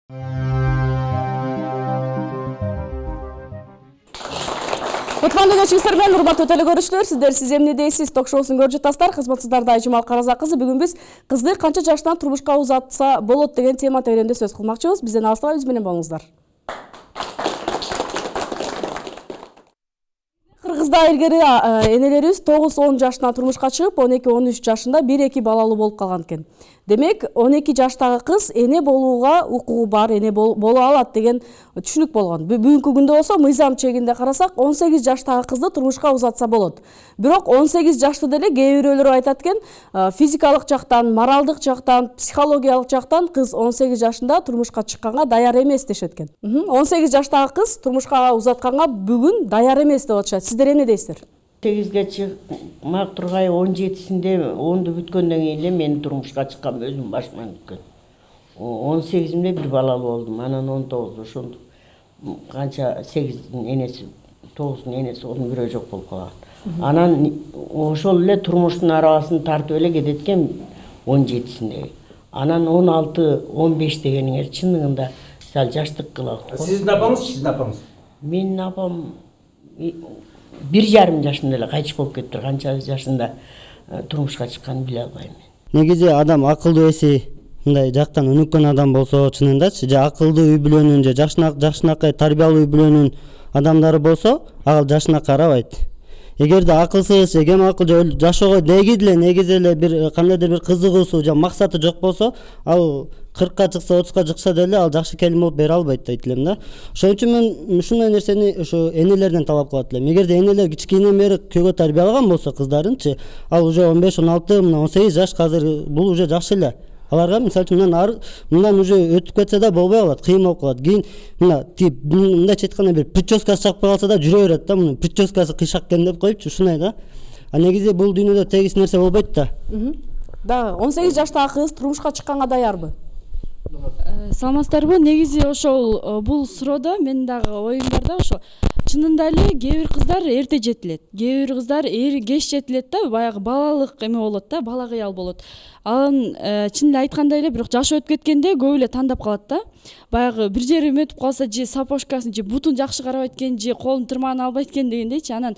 Кутмандуу кечиңиздер менен урматтуу телекөрүүчүлөр, сиз эмне дейсиз ток шоусун көрүп жатасыздар. Кызматсыздарда Айжымал Караза кызы. Бүгүн биз кызды канча жаштан турмушка узатса болот деген тема төйрөндө сөз кылмакчыбыз. Бизден алыстабай биз менен болуңуздар. Кыргызда илгери энелерибиз 9-10 жашынан турмушка чыгып, 12-13 жашында 1-2 балалуу болуп калган экен. Демек, 12 жаштагы кыз эне болууга укугу бар, эне боло алат деген түшүнүк болгон. Бүгүнкү күндө болсо мыйзам чегинде карасак, 18 жаштагы кызды турмушка узатса болот. Бирок 18 жашты деле кээ бирөөлөр айтат экен, физикалык жактан, моралдык жактан, психологиялык жактан кыз 18 жашында турмушка чыкканга даяр эмес дешет экен. 18 жаштагы кыз турмушка узатканга бүгүн даяр эмес деп атышат. Сиздер эмне дейсиздер? 8-ге чыкмак тургай 17-синде 10-ду бүткөндөн кийин эле мен турмушка чыккам, өзүм башыман бүткөн. 18-имде бир балалуу болдум, анан 19 ошондо канча 8-дин энеси, 9-дун энеси болдум, бирөө жок болуп калган. Анан ошол эле турмуштун арабасын тартып эле кетет экен 17-синде. Анан 16-15 дегениңер чындыгында сал жаштык кылат. Сиздин апаңыз? Менин апам 1,5 жашында эле кайтыш болуп кетти. Канча жашында турмушка чыкканын биле албайм. Негизи адам акылдуу эси мындай жактан өнүккөн адам болсо, чынындачы, же акылдуу үй бүлөнүн, же жашынакай тарбиялуу үй бүлөнүн адамдары болсо, ал жашына карабайт. Эгерде акылсыз, кем акыл жашоого негизи эле бир кандайдыр бир кызыгуусу же максаты жок болсо, ал 40-ка чыкса, 30-ка чыкса деле ал жакшы келин болуп бере албайт дейт элем да. Ошон үчүн мен ушундай нерсени ошо энелерден талап кылат элем. Эгерде энелер кичинеден бери күйгө тарбиялаган болсо кыздарынчы, ал уже 15, 16, 18 жаш азыр бул уже жакшы эле. Аларга мисалы үчүн мындан уже өтүп кетсе да болбой калат, кыйын болуп калат. Кийин мындайча айтканда бир прическасы чакпай калса да жүрө берет да, мунун прическасы кыйшак экен деп коюпчу, ушундай да. А негизи бул дүйнөдө тегиз нерсе болбойт да. Да, 18 жаштагы кыз турмушка чыкканга даярбы? Саламатсыздарбы? Негизи ошол бул суроодо менин дагы оюм бар да, ошо чынында эле кээ бир кыздар эрте жетилет, кээ бир кыздар кеч жетилет да, баягы балалык эме болот да, бала кыял болот. Анан чын эле айткандай эле, бирок жашы өтүп кеткенде көп эле тандап калат да. Баягы бир жери өтүп калса, же сапожкасын, же бутун жакшы карабайт экен, же колун тырмагын албайт экен дегендейчи. Анан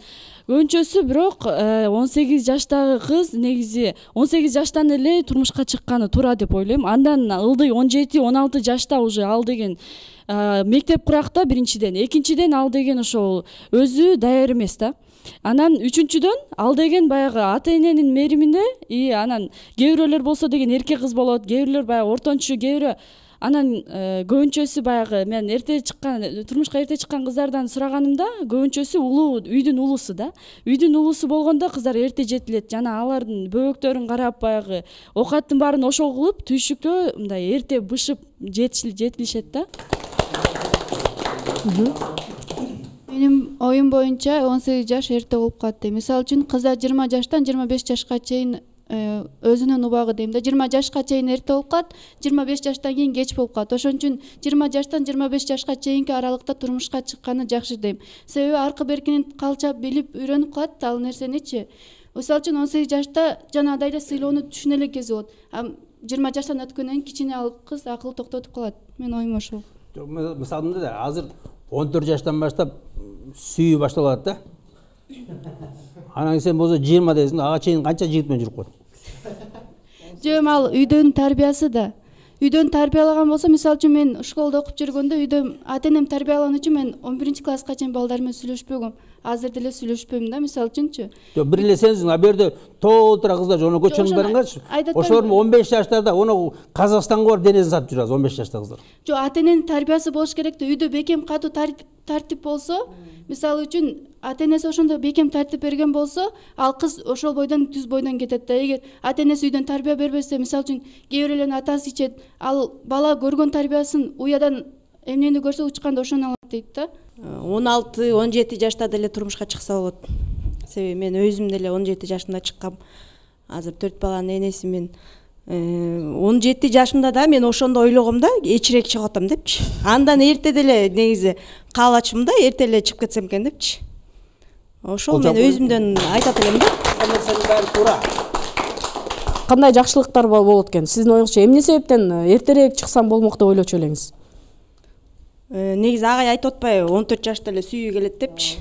көбүнчөсү бирок 18 жаштагы кыз негизи 18 жаштан эле турмушка чыкканы туура деп ойлойм. Андан ылдый 17-16 жашта уже ал деген мектеп куракта биринчиден, экинчиден ал деген ошол өзү даяр эмес да. Анан үчүнчүдөн ал деген баягы ата эненин мээриминде, анан кээ бирөөлөр болсо деген эрке кыз болот, кээ бирлер баягы ортончу, кээ бирөө анан көбүнчөсү баягы мен турмушка эрте чыккан кыздардан сураганымда көбүнчөсү үйдүн улусу да. Үйдүн улусу болгондо кыздар эрте жетилет, жана алардын бөбөктөрүн карап баягы оокаттын баарын ошол кылып түйшүктө мындай эрте бышып жетилишет да. Менин оюм боюнча 18 жаш эрте болуп калат дейм. Мисалы үчүн кыздар 20 жаштан 25 жашка чейин өзүнүн убагы дейм да. 20 жашка чейин эрте болуп калат, 25 жаштан кийин кеч болуп калат. Ошон үчүн 20 жаштан 25 жашка чейинки аралыкта турмушка чыкканы жакшы дейм. Себеби аркы беркинин калча билип үйрөнүп калат ал нерсеничи. Мисалы үчүн 18 жашта жанагыдай эле сыйлоону түшүнө эле кези болот. 20 жаштан өткөндөн кийин кичине ал кыз акылы токтотуп калат. Менин оюм ошол. Мисалында да азыр 14 жаштан баштап сүйүү башталат да. Анан сен болсо 20 дейсиң, ага чейин канча жигит менен жүрүп коет. Жөн ал үйдөн тарбиясы да. Үйдөн тарбиялаган болсо, мисалы үчүн мен школда окуп жүргөндө үйдө ата энем тарбиялаган үчүн мен 11 класска чейин балдар менен сүйлөшпөгөм. Азыр деле сүйлөшпөйм да, мисалы үчүнчү. Жок, бир эле сенсиң, а бу жерде толтура кыздар жонокой чоң барыңарчы. Ошолор 15 жаштарда ону Казакстанга барып денесин сатып жүрөт 15 жаштагы кыздар. Жок, ата эненин тарбиясы болуш керек да. Үйдө бекем катуу тартип болсо, мисалы үчүн ата энеси ошондой бекем тартип берген болсо, ал кыз ошол бойдон түз бойдон кетет да. Эгер ата энеси үйдөн тарбия бербесе, мисалы үчүн кээ бирлердин атасы ичет, ал бала көргөн тарбиясын уядан эмнени көрсө учканда ошону алат дейт да. 16-17 жашта деле турмушка чыкса болот. Себеби мен өзүм деле 17 жашымда чыккам. Азыр 4 баланын энесимин. 17 жашымда да мен ошондо ойлогом да, кечирээк чыгып атам депчи. Андан эрте деле негизи каалачым да, эрте эле чыгып кетсем экен депчи. Ошол мен өзүмдөн айтат элем да. Кандай жакшылыктар болот экен? Сиздин оюңузча эмне себептен эртерээк чыксам болмок деп ойлочу элеңиз? негизи агай айтып атпайбы 14 жашта эле сүйүү келет депчи.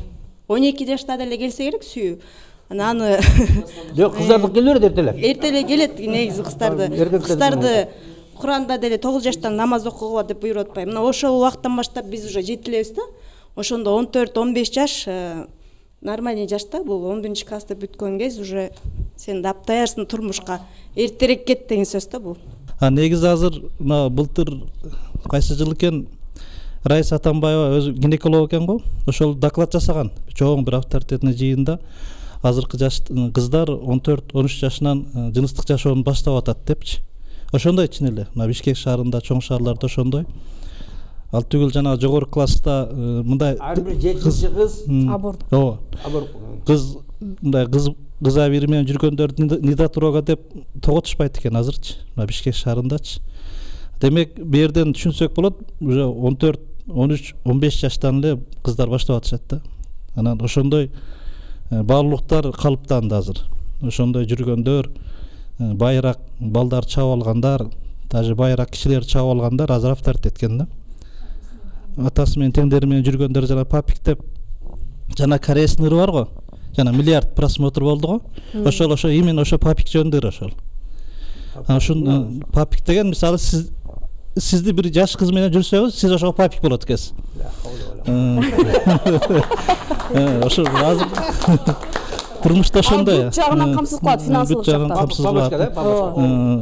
12 жашта деле келсе керек сүйүү. Аны Жок, кыздардыкы келе берет эртелеп. эртеле келет негизи кыздарды Куранда деле 9 жаштан намаз окугула деп буйруп атпайбы. Мына ошол убакыттан баштап биз уже жетилебиз да. Ошондо 14-15 жаш нормальный жашта, бул 11-класста бүткөн кез уже сен дапдаярсың турмушка, эртерээк кет деген сөз да бул. Негизи азыр мына былтыр кайсы жыл экен Раиса Атамбаева өзү гинеколог экен го. Ошол доклад жасаган чоң бир авторитетный жыйында азыркы жаш кыздар 14-13 жашынан жыныстык жашоону баштап атат депчи. Ошондой чын эле. Мына Бишкек шаарында, чоң шаарларда ошондой. Ал түгүл жана жогорку класста мындай Ар бир 7-чи кыз аборт. Ооба. Кыз мындай кыза бири менен жүргөндөрдү нидатурага деп тоготушпайт экен азырчы. Мына Бишкек шаарындачы. Демек, бу жерден түшүнсөк болот, уже 14, 13, 15 жаштан эле кыздар баштап атышат да. Анан ошондой баалуулуктар калыптанды азыр. Ошондой жүргөндөр, байыраак балдар чаап алгандар, даже байыраак кишилер чаап алгандар азыр авторитет эткен да. Атасы менен теңдери менен жүргөндөр жана папик деп жана кореец ыры бар го. Жана миллиард просмотр болду го. Ошол именно ошо папик жөндөр ошол. Ошол папик деген мисалы сизди бир жаш кыз менен жүрсөңүз, сиз ошол папик болот экенсиз. Ошо азыр турмушта ошондой. Бүт жагынан камсыз кылат, финансылык жактан.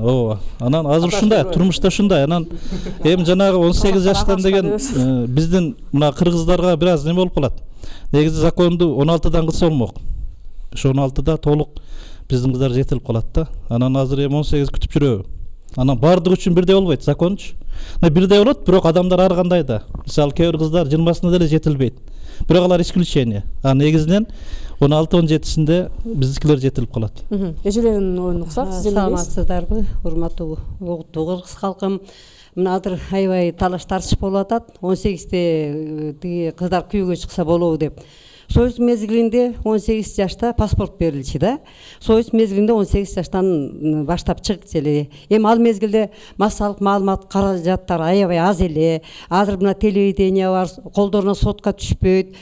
Ооба. Анан азыр ушундай, турмушта ушундай. Анан эми жанагы 18 жаштан деген биздин мына кыргыздарга бир аз неме болуп калат. Негизи законду 16дан кылса болмок. Ошо 16да толук биздин кыздар жетилип калат да. Анан азыр эми 18 күтүп жүрөбү. Анан бардыгы үчүн бирдей болбойт закончу. Бирдей болот, бирок адамдар ар кандай да. Мисалы кээ бир кыздар 20-сында деле жетилбейт. Бирок алар исключение. Негизинен 16-17-синде биздикилер жетилип калат. Эжелердин оюн уксак, сиз саламатсыздарбы, урматтуу угуттуу кыргыз калкым. Мына азыр аябай талаш тартыш болуп атат. 18-те тиги кыздар күйөөгө чыкса болобу деп. Союз мезгилинде 18 жашта паспорт берилчи да. Союз мезгилинде 18 жаштан баштап чыгып эле. Эми ал мезгилде массалык маалымат каражаттар аябай аз эле. Азыр мына телевидение бар, колдоруна сотка түшпөйт,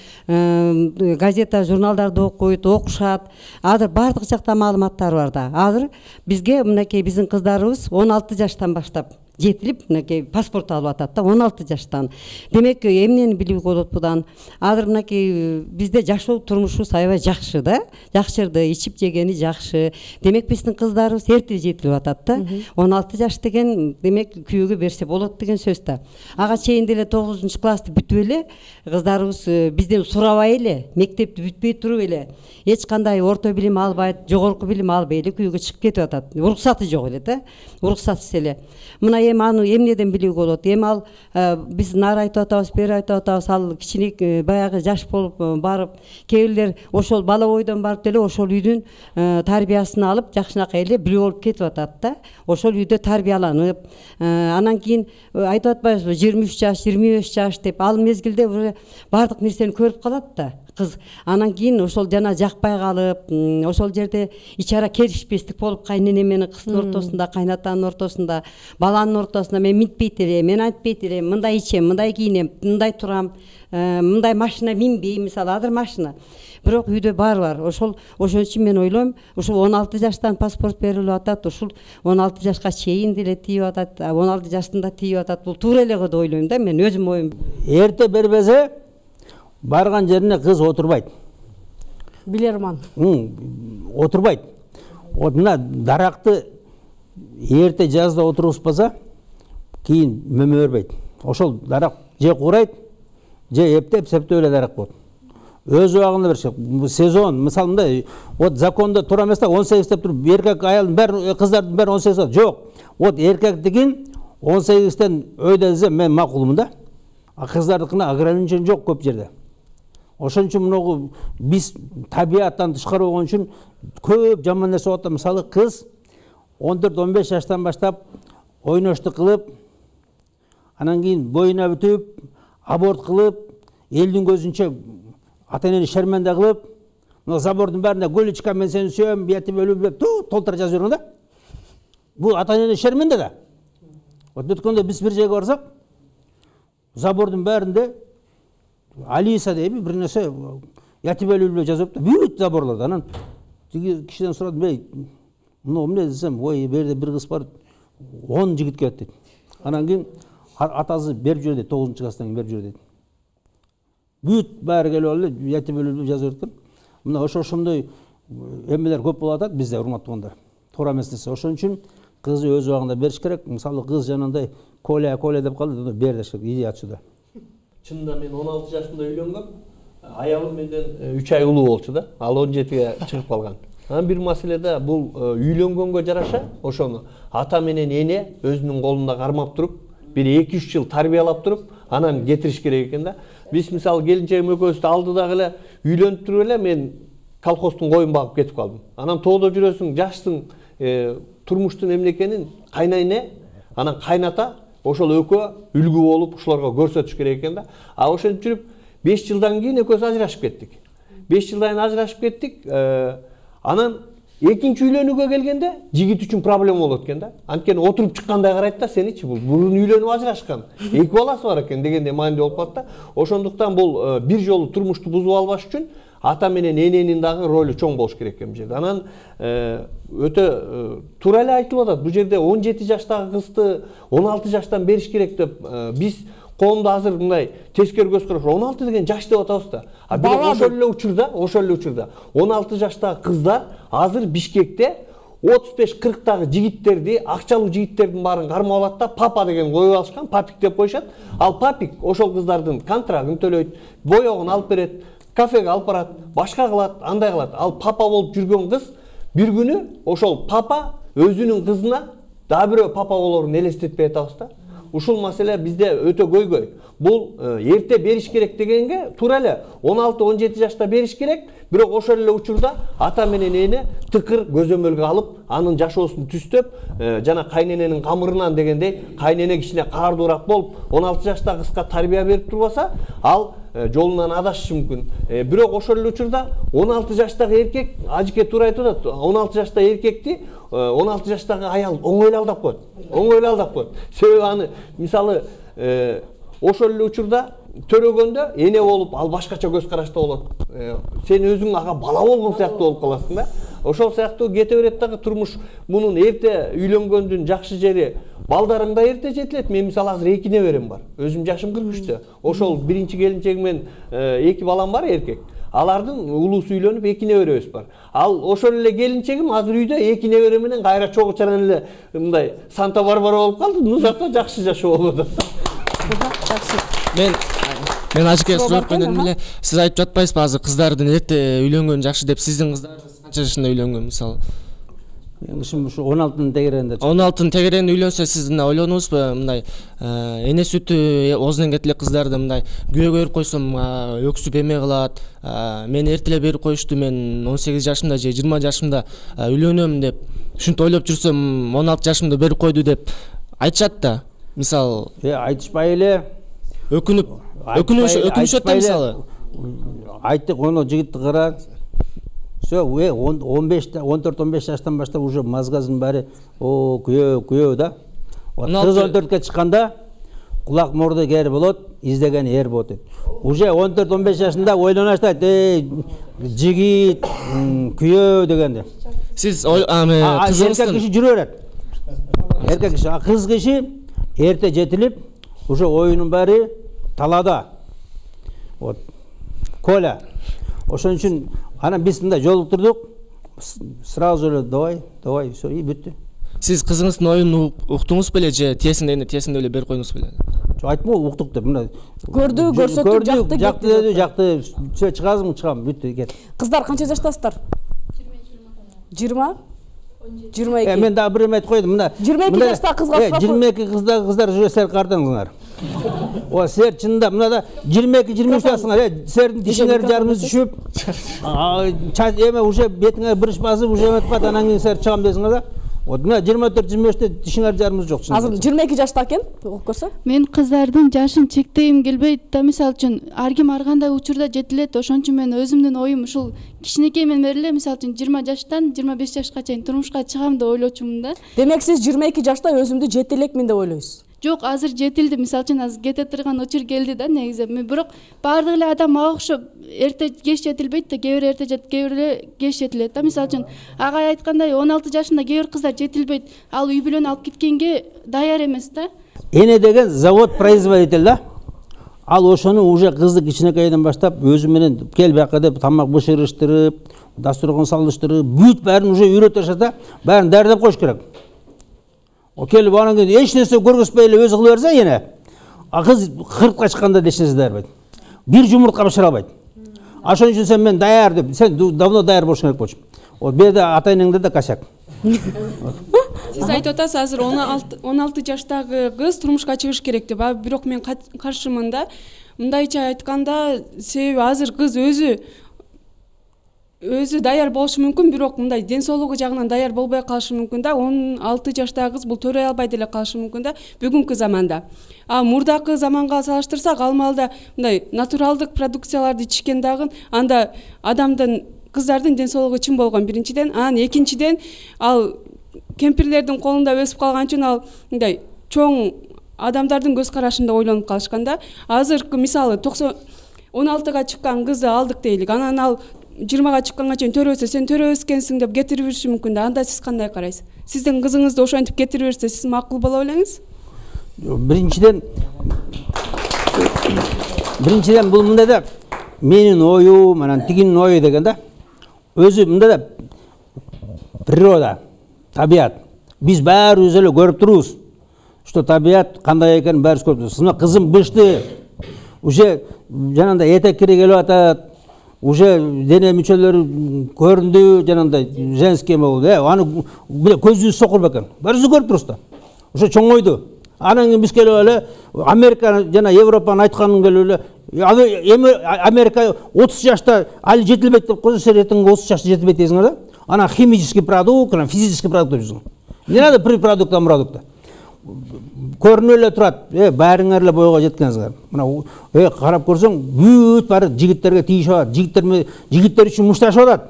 газета, журналдарды окуйт, окушат. Азыр бардык жакта маалыматтар бар да. Азыр бизге мынакей биздин кыздарыбыз 16 жаштан баштап жетилип, мынакей паспорт алып атат да, 16 жаштан. Демек, эмнени билүүгө болот будан? Азыр мынакей бизде жашоо турмушубуз аябай жакшы да. Жакшырды, ичип жегени жакшы. Демек, биздин кыздарыбыз эрте жетилип атат да. 16 жаш деген, демек, күйөөгө берсе болот деген сөз да. Ага чейин деле 9-классты бүтүп эле, кыздарыбыз бизден сурабай эле, мектепти бүтпөй туруп эле, эч кандай орто билим албайт, жогорку билим албай эле күйөөгө чыгып кетип атат. Уруксаты жок эле да. Уруксатсыз эле. Мына эми аны эмнеден билүүгө болот? Эми ал биз нары айтып атабыз, бери айтып атабыз, ал кичиник баягы жаш болуп барып, кээ бирлер ошол бала бойдон барып деле ошол үйдүн тарбиясын алып, жакшынакай эле бирөө болуп кетип атат да. Ошол үйдө тарбияланып, анан кийин айтып атпайбызбы, 23 жаш, 25 жаш деп, ал мезгилде уже бардык нерсени көрүп калат да кыз. Анан кийин ошол жана жакпай калып, ошол жерде ичара келишпестик болуп, кайнене менен кыздын ортосунда, кайнатанын ортосунда, баланын ортосунда мен мынтпейт элем, мен айтпайт элем, мындай ичем, мындай кийинем, мындай турам, мындай машина минбейм, мисалы азыр машина. Бирок үйдө бар. Ошол үчүн мен ойлойм, ушул 16 жаштан паспорт берилип атат, ушул 16 жашка чейин деле тийип атат, 16 жашында тийип атат. Бул туура эле деп ойлойм да, мен өзүм оюм. Эрте бербесе барган жерине кыз отурбайт. Билерман. Отурбайт. Вот мына даракты эрте жазда отургузбаса, кийин мөмө бербейт. Ошол дарак же курайт, же эптеп эле дарак болот. Өз убагында берсе, сезон, мисалы мындай, вот закондо тура эмес да, 18 деп туруп, эркек аялдын баары, кыздардын баары 18 жок. Вот эркек деген 18-тен өйдө десе мен макулмун да. А кыздардыкына ограничение жок көп жерде. Ошон үчүн мынагу биз табияттан тышкары болгон үчүн көп жаман нерсе болот. Мисалы кыз 14-15 жаштан баштап ойноштук кылып, анан кийин боюна бүтүп, аборт кылып, элдин көзүнчө ата-энени шерменде кылып, мына забордун баарында гөлүчка мен сени сүйөм, биятип өлүп деп толтура жазып жүргөн да. Бул ата-энени шерменде да. Вот өткөндө биз бир жерге барсак, забордун бәрінде Алиса дейби бир нерсе ятибелүүлө жазып бүт заборлордо. Анан тиги кишиден сурадым, "Бей, мына эмне десем, ой, берде бир кыз бар, 10 жигит келет" дейт. Анан кийин атасы берип жүрдү дейт, 9-класстан кийин берип жүрдү дейт. Бүт баары келип алып ятибелүүлө жазып берген. Мына ошондой эмелер көп болуп атат бизде, урматтуу туура эмес нерсе. Ошон үчүн кызды өз убагында бериш керек. Мисалы кыз жанагындай коля деп калды, бер дешек идея ачууда. Чынында мен 16 жашында үйлөнгөм. Аялым менден 3 ай улуу болчу да. Ал 17ге чыгып калган. Анан бир маселеде бул үйлөнгөнгө жараша ошону ата менен эне өзүнүн колунда кармап туруп, бир 2-3 жыл тарбиялап туруп, анан кетириш керек экен да. Биз мисалы келинчегим экөөбүздү алдыдагы эле үйлөнүп туруп эле мен колхоздун коюн багып кетип калдым. Анан тоодо жүрөсүң, жаштың турмуштун эмне экенин кайнайне, анан кайната ошол экөө үлгү болуп ушуларга көрсөтүш керек экен да. А ошентип жүрүп 5 жылдан кийин экөөбүз ажырашып кеттик. 5 жылдан кийин ажырашып кеттик. Анан экинчи үйлөнүүгө келгенде жигит үчүн проблема болот экен да. Анткени отуруп чыккандай карайт да, сеничи бул бурун үйлөнүп ажырашкан. 2 баласы бар экен дегенде маанилүү болуп калат да. Ошондуктан бул бир жолу турмушту бузуп албаш үчүн ата менен эненин дагы ролу чоң болуш керек экен бул жерде. Анан өтө туура эле айтылып атат. Бул жерде 17 жаштагы кызды 16 жаштан бериш керек деп биз коомдо азыр мындай тескери көз караш 16 деген жаш деп атабыз да. А бирок ошол эле учурда 16 жаштагы кыздар азыр Бишкекте 35-40тагы жигиттерди, акчалуу жигиттердин баарын кармап алат да, папа деген коюп алышкан, папик деп коюшат. Ал папик ошол кыздардын контрагын төлөйт, боёгун алып берет, кафеге алып барат, башка кылат, андай кылат. Ал папа болуп жүргөн кыз бир күнү ошол папа өзүнүн кызына дагы бирөө папа болорун элестетпей атабыз да. Ушул маселе бизде өтө көйгөй. Бул эрте бериш керек дегенге туура эле 16-17 жашта бериш керек, бирок ошол эле учурда ата менен эне тыкыр көзөмөлгө алып, анын жашоосун түзтөп, жана кайнененин камырынан дегендей, кайнене кичине каардуураак болуп, 16 жаштагы кызга тарбия берип турбаса, ал жолунан адашышы мүмкүн. Бирок ошол эле учурда 16 жаштагы эркек, ажыке туура айтып атат, 16 жаштагы эркекти 16 жаштагы аял оңой алдап коет. Себеби аны мисалы ошол эле учурда төрөгөндө эне болуп, ал башкача көз карашта болот. Сен өзүң ага бала болгон сыяктуу болуп каласың да. Ошол сыяктуу кете берет дагы турмуш. Мунун эрте үйлөнгөндүн жакшы жери балдарың да эрте жетилет. Мен мисалы азыр 2 неберем бар. Өзүм жашым 43-тө. Ошол биринчи келинчегим менен 2 балам бар эркек. Алардын улуусу үйлөнүп 2 неберебиз бар. Ал ошол эле келинчегим азыр үйдө 2 небере менен кайра чогуу чаран эле мындай Санта Барбара болуп калды. Нузакта жакшы жашоо болуп атат. Мен ажыке сурап келдим эле, сиз айтып жатпайсызбы азыр кыздардын эрте үйлөнгөн жакшы деп? Сиздин кыздарыңыз канча жашында үйлөнгөн мисалы? Менин ушу 16-нын тегерегинде. 16-нын тегерегинде үйлөнсө сиз мындай ойлонуңузбу, мындай эне сүтү оозунан кетиле кыздарды мындай күйөөгө берип койсом өксүп эме кылат, мен эртеле берип коюшту, мен 18 жашымда же 20 жашымда үйлөнөм деп, ушинтип ойлоп жүрсөм 16 жашымда берип койду деп айтышат да. Мисалы, айтышпай эле өкүнүшөт да мисалы. Айттык, ону жигитти кара. Все, 14-15 жаштан баштап уже мазгазын баары күйөө да. Кыз 14-ке чыкканда кулак мурду кери болот, издеген эр болот. Уже 14-15 жашында ойлоно баштайт, жигит, күйөө дегенде. Сиз кызыңыздын эркек киши жүрө берет. Эркек киши, кыз киши эрте жетилип, уже оюнун баары талада. Вот. Коля. Ошон үчүн анан биз мындай жолуктурдук. Сразу эле давай, все, и бүттү. Сиз кызыңыздын оюн уктуңуз беле же тиесинде эле берип койдуңуз беле? Айтпа, уктук деп, мына көрдү, көрсөттү, жакты, все чыгасың, чыгам, бүттү, кет. Кыздар канча жаштасыздар? 20? 22. Мен дагы бир эме айтып койдум, мына 22 жаштагы кызга сурап 22 кыздар уже сер кардыңыздар. О, сер чынында мынада 22-23 жашыңар, сердин тишиңер жарымыз түшүп, эме уже бетиңер бириш басып, уже эметип калат, анан кийин сер чыгам десиңер да. Вот мына 24-25-те тишиңер жарымыз жок чын. Азыр 22 жашта экен, угуп көрсө. Мен кыздардын жашын чектейим келбейт да, мисалы үчүн ар ким ар кандай учурда жетилет. Ошон үчүн мен өзүмдүн оюм ушул кичинекей мен эле, мисалы үчүн 20 жаштан 25 жашка чейин турмушка чыгам деп ойлочумун да. Демек сиз 22 жашта өзүмдү жетилекмин деп ойлойсуз. Жок, азыр жетилди. Мисалы үчүн азыр кете турган учур келди да негизи. Бирок баардык эле адам мага окшоп эрте кеч жетилбейт да, кээ бирөө эрте жетип, кээ бирөө кеч жетилет да. Мисалы үчүн агай айткандай 16 жашында кээ бир кыздар жетилбейт. Ал үй бүлөнү алып кеткенге даяр эмес да. Эне деген завод производитель да. Ал ошону уже кызды кичинекейден баштап өзү менен кел бияка деп тамак бышырыштырып, дастурган салыштырып, бүт бәрін уже үйрөтүп ашат да, бәрін дәрдеп коюш керек. О келип анан кийин эч нерсе көргөзбөй эле өзү кылып берсе эне, кыз кыркка чыкканда эч нерсе дайырбайт. Бир жумуртка бышыра албайт. Ошон үчүн сен мен даяр деп, сен давно даяр болуш керек болчу. Вот бу жерде ата энеңде да косяк. Сиз айтып атасыз, азыр 16 жаштагы кыз турмушка чыгыш керек деп. Бирок мен каршымын да. Мындайча айтканда, себеби азыр кыз өзү даяр болушу мүмкүн, бирок мындай ден соолугу жагынан даяр болбой калышы мүмкүн да. 16 жаштагы кыз бул төрөй албай деле калышы мүмкүн да бүгүнкү заманда. Мурдакы заманга салыштырсак, ал маалда мындай натуралдык продукцияларды ичкен дагы анда адамдын, кыздардын ден соолугу чын болгон биринчиден, анан экинчиден ал кемпирлердин колунда өсүп калган үчүн ал мындай чоң адамдардын көз карашында ойлонуп калышканда. Азыркы мисалы 16га чыккан кызды алдык дейлик, анан ал 20га чыкканга чейин төрөсө, сен төрөбөс экенсиң деп кетирип жүрүшү мүмкүн да. Анда сиз кандай карайсыз? Сиздин кызыңызды ошентип кетирип берсе, сиз макул боло элеңиз? Биринчиден бул мындай да, менин оюм, анан тигинин ою деген да. Өзү мындай да, природа, табият. Биз баарыбыз эле көрүп турубуз, что табият кандай экенин баарыбыз көрүп турубуз. Мына кызым бышты, уже жанагындай этеккири келип атат, уже дене мүчөлөрү көрүндү, жанагындай женский болду. Аны көзүбүз сокур бекен. Баарыбыз көрүп турубуз да. Уже чоңойду. Анан кийин биз келип эле Америка жана Европанын айтканын келип эле Америка 30 жашта али жетилбейт деп койсо, сен эртең 30 жашта жетилбейт дейсиңер да. Анан химический продукт, анан физический продукт деп жүрсүң. Не надо при продуктам продукта. Көрүнүп эле турат. Баарыңар эле бойго жеткенсиңер. Мына карап көрсөң, бүт баары жигиттерге тийишип атат. Жигиттер үчүн мушташып атат.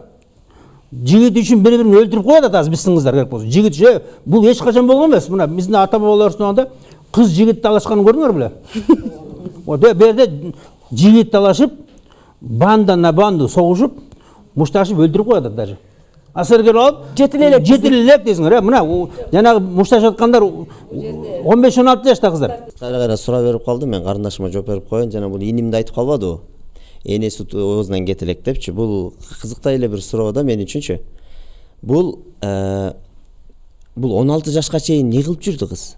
Жигит үчүн бири-бирин өлтүрүп коюп атат азыр биздин кыздар керек болсо. Жигит бул эч качан болгон эмес. Мына биздин ата бабаларыбыздын убагында кыз жигит талашканын көрдүңөр беле? Вот бу жерде жигит талашып, банда на банду согушуп, мушташып өлтүрүп коюп атат даже. Асыргер алып, жетилелек дейсиңер. Мына жанагы мушташып аткандар 15-16 жашта кыздар. Кайра суроо берип калдым, мен карындашыма жооп берип коеюн. Жана бул инимди айтып калбадыбы? Энеси оозунан кетелек депчи. Бул кызыктай эле бир суроо да мен үчүнчү. Бул 16 жашка чейин не кылып жүрдү кыз?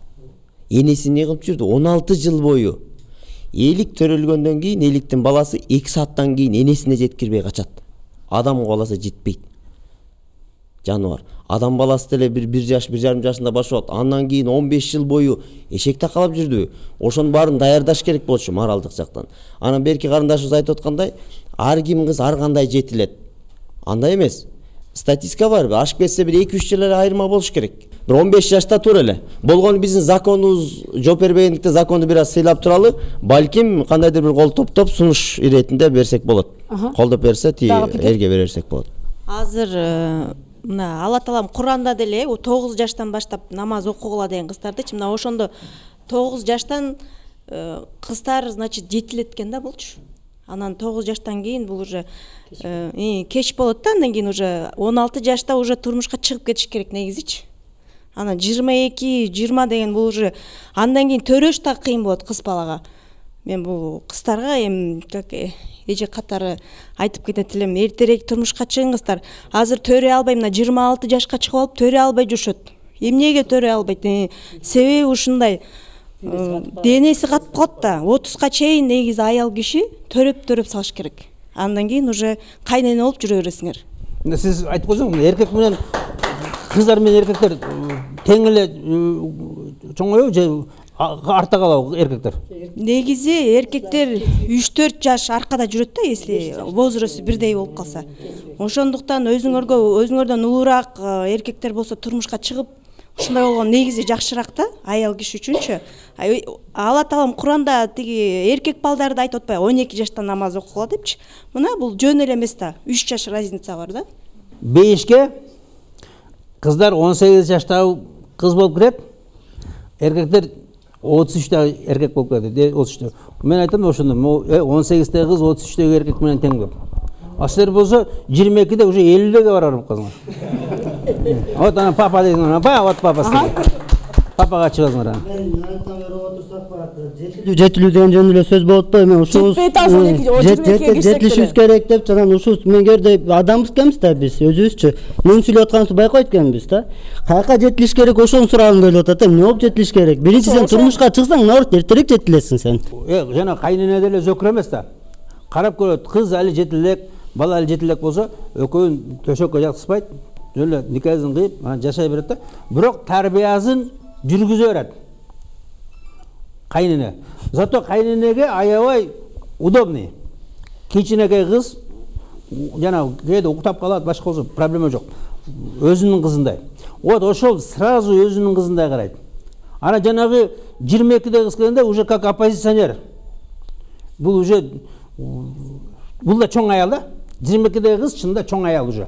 Энеси не кылып жүрдү? 16 жыл бою. Элик төрөлгөндөн кийин эликтин баласы 2 сааттан кийин энесине жеткирбей качат. Адам баласы жетпейт. Жануар. Адам баласы деле 1 жаш, 1,5 жашында башып, андан кийин 15 жыл бою эшекте калып жүрдү. Ошонун баарын даярдаш керек болчу моралдык жактан. Анан берки карындашыбыз айтып аткандай, ар ким кыз ар кандай жетилет. Андай эмес. Статистика бар. Ашып кетсе бир 2-3 жыл эле айырма болуш керек. Бир 15 жашта тур эле. Болгону биздин законубуз жооп бербегендиктен законду бир аз сыйлап туралы, балким кандайдыр бир кол топтоп сунуш иретинде берсек болот. Колдоп берсе, элге берсек болот. Азыр мына Алла таалам Куранда деле 9 жаштан баштап намаз окугула деген кыздардычы. Мына ошондо 9 жаштан кыздар, значит, жетилеткен да болчу. Анан 9 жаштан кийин бул уже кеч болот да, андан кийин уже 16 жашта уже турмушка чыгып кетиш керек негизичи. Анан 22-20 деген бул уже андан кийин төрөш да кыйын болот кыз балага. Мен бул кыздарга как эже катары айтып кетет элем, эртерээк турмушка чыгыңыздар. Азыр төрөй албай, мына 26 жашка чыгып алып төрөй албай жүрүшөт. Эмнеге төрөй албайт? Себеби ушундай денеси катып калат да. 30га чейин негизи аял киши төрөп салыш керек. Андан кийин уже кайнене болуп жүрө бересиңер. Сиз айтып койсоңуз, эркек менен кыздар менен эркектер тең эле чоңоюбу же арта калабы эркектер? Негизи эркектер 3-4 жаш аркада жүрөт да, если возрасту бирдей болуп калса. Ошондуктан өзүңөрдөн улуураак эркектер болсо турмушка чыгып, ушундай болгон негизи жакшыраак да, аял киши үчүнчү. Алла таалам Куранда тиги эркек балдарды айтып атпайбы, 12 жаштан намаз окугула депчи. Мына бул жөн эле эмес да, 3 жаш разница бар да. Бейишке кыздар 18 жаштагы кыз болуп кирет, эркектер 33 эркек болуп кетти, 33. Мен айтам ошондо 18 кыз 33 эркек менен тең деп. А силер болсо 22 уже 50 барып калдыңар. Вот ана папа деген, вот папа силер. Папага чыгасыңар. Жетилүү деген жөнүндө эле сөз болот да, эми ушул жетилишибиз керек деп жанагы ушул меңгерде адамбыз экенбиз да биз өзүбүзчү. Мен сүйлөп атканыбызды байкабайт экенбиз да. Каяка жетилиш керек ошону сурагым келип атат. Эмне болуп жетилиш керек? Биринчи сен турмушка чыксаң, наоборот эртерээк жетилесиң сен. Жана кайнене деле зөкүр эмес да. Карап көрөт, кыз али жетилек, бала али жетилек болсо, экөөнүн төшөккө жаткызбайт, эле никахын кыйып, анан жашай берет да. Бирок тарбиясын жүргүзө берет. Кайнене. Зато кайненеге аябай удобный. Кичинекей кыз жана кээде уктап калат, башка болсо проблема жок. Өзүнүн кызындай. Вот ошол сразу өзүнүн кызындай карайт. Ана жанагы 22-де кыз келгенде уже как оппозиционер. Бул уже бул да чоң аял да. 22-де кыз чынында чоң аял уже.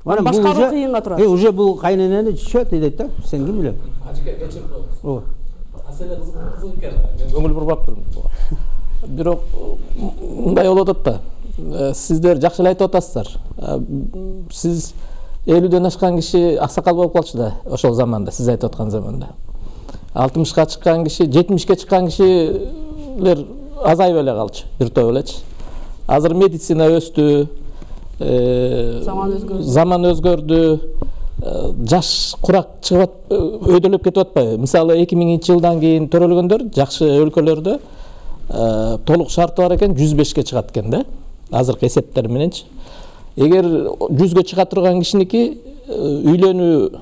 Башкаруу кыйынга турат. Уже бул кайненени чөт дейт да. Сен ким билем? Ажыка кечирип коебуз. Аселе кызык экен. Мен көңүл бурбап турмун буга. Бирок мындай болуп атат да. Сиздер жакшы эле айтып атасыздар. Сиз 50ден ашкан киши аксакал болуп калчу да, ошол заманда, сиз айтып аткан заманда. 60ка чыккан киши, 70ке чыккан кишилер азайып эле калчу, бир топ элечи. Азыр медицина өстү, заман өзгөрдү, жаш курак чыгып өйдөлөп кетип атпайбы? Мисалы 2000-жылдан кийин төрөлгөндөр жакшы өлкөлөрдө толук шарты бар экен 105ке чыгат экен да. Азыркы эсептер мененчи. Эгер 100ге чыга турган кишиники үйлөнүү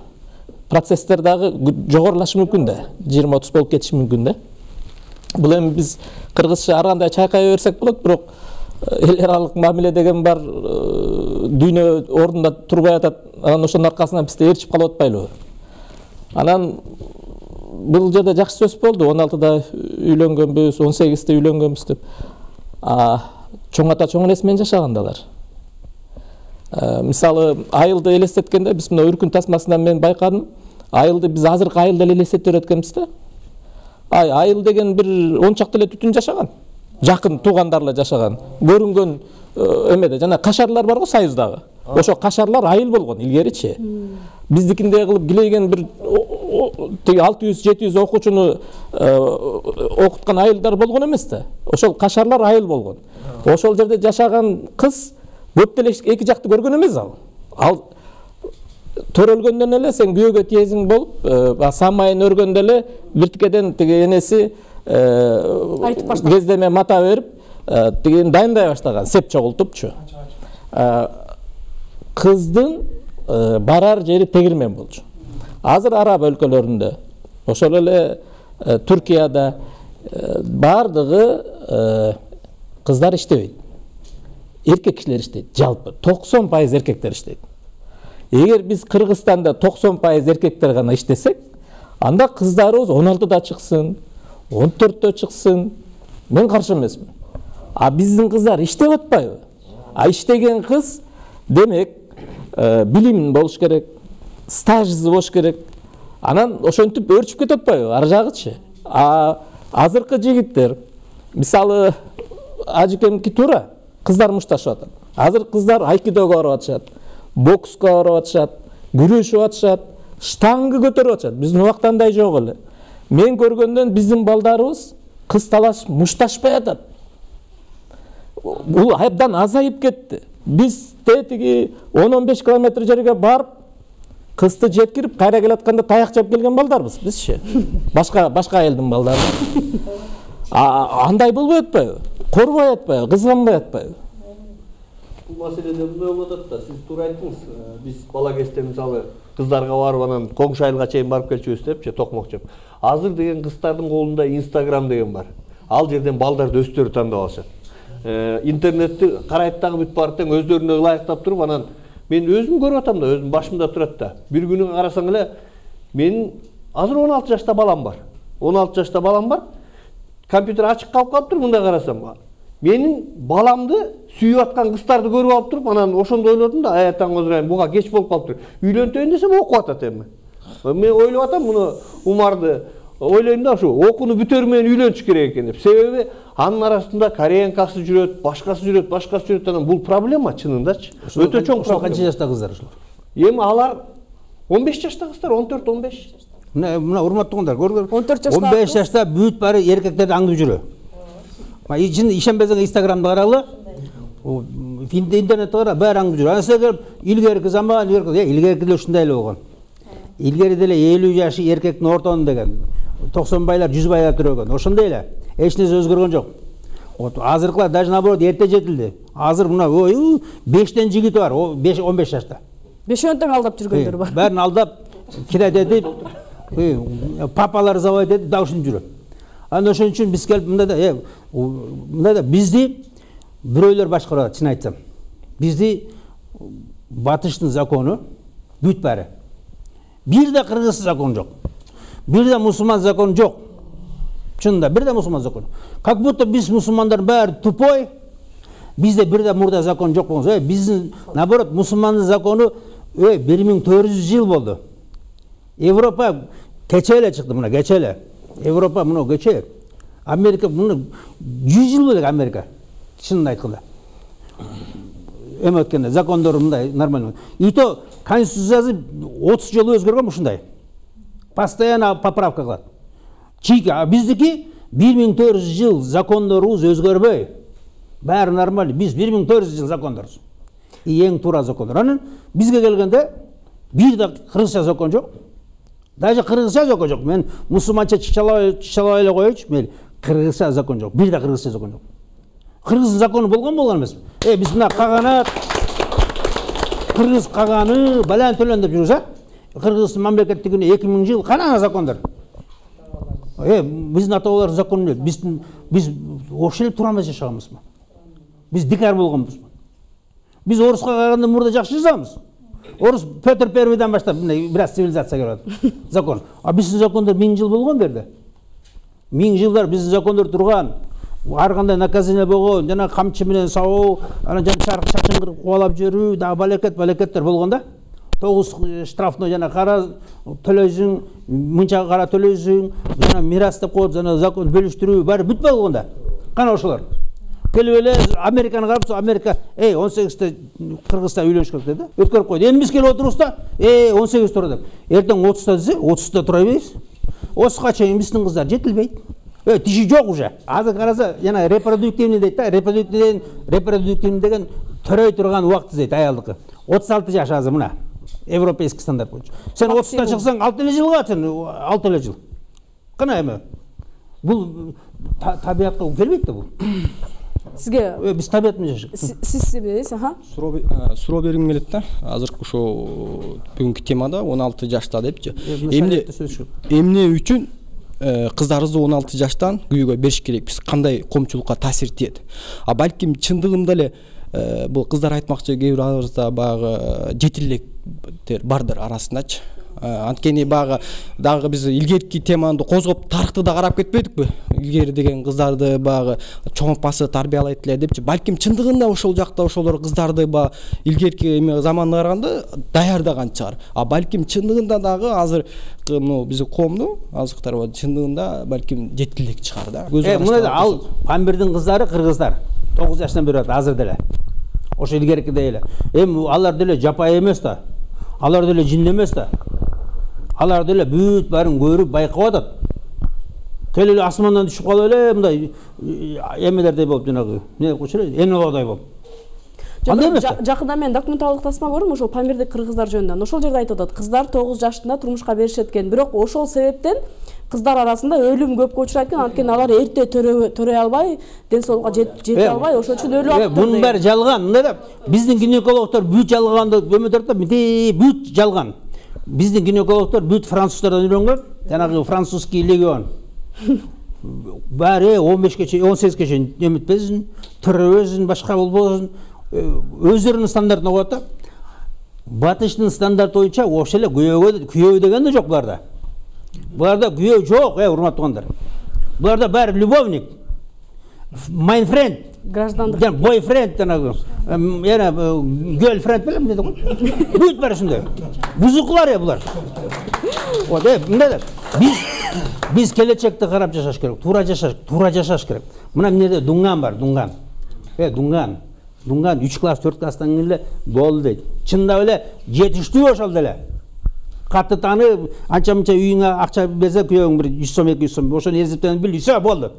процесстер дагы жогорулашы мүмкүн да. 20-30 болуп кетиши мүмкүн да. Бул эми биз кыргызча ар кандай чайкай берсек болот, бирок эл аралык мамиле деген бар, дүйнө ордунда турбай атат. Анан ошонун аркасынан бизде ээрчип калып атпайлыбы? Анан бул жерде жакшы сөз болду. 16да үйлөнгөнбүз, 18де үйлөнгөнбүз деп. Чоң ата чоң энеси менен жашагандалар. Мисалы айылды элестеткенде биз мына үркүн тасмасынан мен байкадым. Айылды биз азыркы айылды эле элестете берет экенбиз да. Айыл деген бир 10 чакты эле түтүн жашаган. Жакын туугандар эле жашаган. Көрүнгөн эмеде жана кашарлар бар го Союздагы. Ошо кашарлар айыл болгон илгеричи. Биздикиндей кылып килейген бир 600-700 окуучуну окуткан айылдар болгон эмес да. Ошол кашарлар айыл болгон. Ошол жерде жашаган кыз көп деле эки жакты көргөн эмес ал. Ал төрөлгөндөн эле сен күйөөгө тиезиң болуп, самайын өргөндө эле биртикеден тиги энеси кездеме мата берип, тигин дайындай баштаган, сеп чогултупчу. Кыздын барар жери тегирмен болчу. Азыр араб өлкөлөрүндө, ошол эле Түркияда бардыгы кыздар иштебейт. Эркек кишилер иштейт. Жалпы 90% эркектер иштейт. Эгер биз Кыргызстанда 90% эркектер гана иштесек, анда кыздарыбыз 16да чыксын, 14дө чыксын, мен каршы эмесмин. Биздин кыздар иштеп атпайбы? Иштеген кыз демек билимин болуш керек, стажы болуш керек. Анан ошентип өөрчүп кетип атпайбы ар жагычы? Азыркы жигиттер, мисалы ажыкемки туура, кыздар мушташып атат. Азыр кыздар айкидого барып атышат, бокска барып атышат, күрөшүп атышат, штанга көтөрүп атышат. Биздин убакта андай жок эле. Мен көргөндөн биздин балдарыбыз кыз талаш мушташпай атат. Бул абдан азайып кетти. Биз тетиги 10-15 километр жерге барып, кызды жеткирип, кайра келатканда таяк жеп келген балдарбыз бизчи. Башка элдин балдары. Андай болбой атпайбы? Корбой атпайбы, кызганбай атпайбы? Бул маселеде мындай болуп атат да, сиз туура айттыңыз. Биз бала кезде мисалы кыздарга барып анан коңшу айылга чейин барып келчүбүз депчи, токмок жеп. Азыр деген кыздардын колунда Instagram деген бар. Ал жерден балдарды өздөрү тандап алышат. Интернетти карайт дагы бүт барып тең өздөрүнө ылайыктап туруп, анан мен өзүм көрүп атам да, өзүм башымда турат да. Бир күнү карасаң эле мен азыр 16 жашта балам бар. 16 жашта балам бар. Компьютер ачык калыптыр, мындай карасам. Менин баламды сүйүп аткан кыздарды көрүп алып туруп, анан ошондо ойлодум да, таң озурайын, буга кеч болуп калыптыр. Үйлөнтөйүн десем окуп атат эми. Мен ойлоп атам, муну Умарды ойлойм да ушу окууну бүтөр менен үйлөнүш керек экен деп. Себеби анын арасында кореянкасы жүрөт, башкасы жүрөт, анан бул проблема чынындачы. Өтө чоң проблема. Канча жашта кыздар ушулар? Эми алар 15 жашта кыздар, 14-15. Мына урматтуу кыздар, көргөр. 15 жашта бүт баары эркектерди аңдып жүрө. Ишенбесең Инстаграмды карагыла. Интернетте кара, баары аңдып жүрө. Анан силер илгерки заман, илгерки деле ушундай эле болгон. Илгери деле 50 жашы эркектин ортону деген. 90 байлар, 100 байлар төрөгөн. Ошондой эле. Эч нерсе өзгөргөн жок. Азыркылар даже наоборот эрте жетилди. Азыр мына 5тен жигити бар, 15 жашта. 5-тен алдап жүргөндөр бар. Бәрін алдап, кирет етіп, папалар завод етіп, даушын жүріп. Аны ошон үчүн биз келип мында да бизди бирөөлөр башкарат, чын айтсам. Бизди батыштын закону бүт баары. Бир да кыргыз закону жок. Бир да мусулман закону жок. Чынында бир да мусулман закону. Как будто биз мусулмандар баары тупой, бизде бир да мурда закон жок болгон. Биздин наоборот мусулмандын закону 1400 жыл болду. Европа кече эле чыкты, мына кече эле. Европа мына кече. Америка мына 100 жыл болду Америка. Чынын айтканда. Эми өткөндө закондор мындай нормально. И то конституциясы 30 жолу өзгөргөн ушундай. Постоянно поправка кылат. Чийки, а биздики 1400 жыл закондорубуз өзгөрбөй. Баары нормально. Биз 1400 жыл закондорбуз. Ең туура закондор. Анан бизге келгенде бир да кыргызча закон жок. Даже кыргызча закон жок. Мен мусулманча чычалабай эле коечу, мен кыргызча закон жок. Бир да кыргызча закон жок. Кыргыздын закону болгон эмес. Биз мына каганат, кыргыз каганы, балан төлөн деп жүрүбүз, Кыргыздын мамлекеттигине 2000 жыл канаа закондор. Биздин ата-бабалардын закону эле. Биз ошол эле турамыз жашаганбызбы? Биз дикар болгонбузбу? Биз орусқа қарағанда мурда жакшы жасамыз. Орус Петр Первийден баштап бираз цивилизация келет. Закон. А биздин закондор 1000 жыл болгон берди. 1000 жылдар биздин закондор турган. Ар кандай наказание болгон, жана камчы менен сабоо, анан чачын кырып кубалап жүрүү, да балекеттер болгон да. 9 штрафной жана кара төлөйсүң, мынча кара төлөйсүң, жана мирас деп коет, жана закон бөлүштүрүү баары бүт болгон да. Кана ошолор. Келип эле Американы карап, Америка 18-те кыргызча үйлөнүш керек деди. Өткөрүп койду. Эми биз келип отурубуз да 18 тура деп. Эртең 30-та десе, 30-та тура беребиз. Осуга чейин биздин кыздар жетилбейт. Тиши жок уже. Азыр караса, жана репродуктивный дейт да, репродуктивный деген төрөй турган убакыт дейт аялдыкы. 36 жаш азыр мына. Европейский стандарт боюнча. Сен 30-та чыксаң 6 жылга, сен 6 жыл. Кана эми. Бул табиятка келбейт да бул. Сизге биз табиятмен жашайбыз. Сиз бересиз, суроо бергим келет да. Азыркы ошо бүгүнкү темада 16 жашта депчи. Эмне үчүн кыздарыбызды 16 жаштан күйөөгө бериш керекпиз? Кандай коомчулукка таасир тиет? Балким чындыгында эле бул кыздар айтмакчы, кээ бир арабызда баягы жетиликтер бардыр арасындачы. Анткени баягы дагы биз илгерки теманы козгоп тарыхты да карап кетпедикпи? Илгери деген кыздарды баягы чоң апасы тарбиялайт эле депчи. Балким чындыгында ошол жакта ошолор кыздарды баягы илгерки заманга караганда даярдаган чыгар. Балким чындыгында дагы азыр биздин коомду азыктар чындыгында балким жетилик чыгар да. Мына ал Памирдин кыздары кыргыздар 9 жаштан бери азыр деле. Ошо илгерки эле. Эми алар деле жапайы эмес да. Алар деле жин эмес да. Алар деле бүт барын көрүп байкап атат. Келип эле асмандан түшүп калып эле мындай эмелердей болуп жанагы эмне коюшат эле, энолордой болуп. Жакында мен документалдык тасма көрдүм ошол Памирдик кыргыздар жөнүндө. Ошол жерде айтып атат, кыздар 9 жаштында турмушка беришет экен, бирок ошол себептен кыздар арасында өлүм көпкө учурайт экен, анткени алар эрте төрөй албай, ден соолукка жете албай, ошол үчүн өлүп атат. Мунун баары жалган. Мындай да, биздин гинекологдор бүт жалганды өмөтөрөт да, бүт жалган. Биздин гинекологдор бүт француздардан үйрөнгөн, жанагы французский легион. Баары 15-ке чейин, 18-ке чейин эметпесин, төрөбөсүн, башка болбосун, өздөрүнүн стандартына коет да. Батыштын стандарты боюнча ошол эле күйөө деген да жок буларда. Буларда күйөө жок, урматтуу кыздар. Буларда баары любовник. My friend. Граждандык. Boyfriend жанагы. Girlfriend белем деди го. Бүт баары ушундай. Бузукулар булар. Мындай да. Биз келечекти карап жашаш керек, туура жашаш керек. Мына эмнеде дуңган бар, дуңган. Дуңган 3 класс, 4 класстан кийин эле болду дейт. Чындап эле жетиштүү ошол деле. Катты таны анча-мынча үйүңө акча берсе, күйөөң бир 100 сом, 200 сом, ошону эсептен бил, все болду.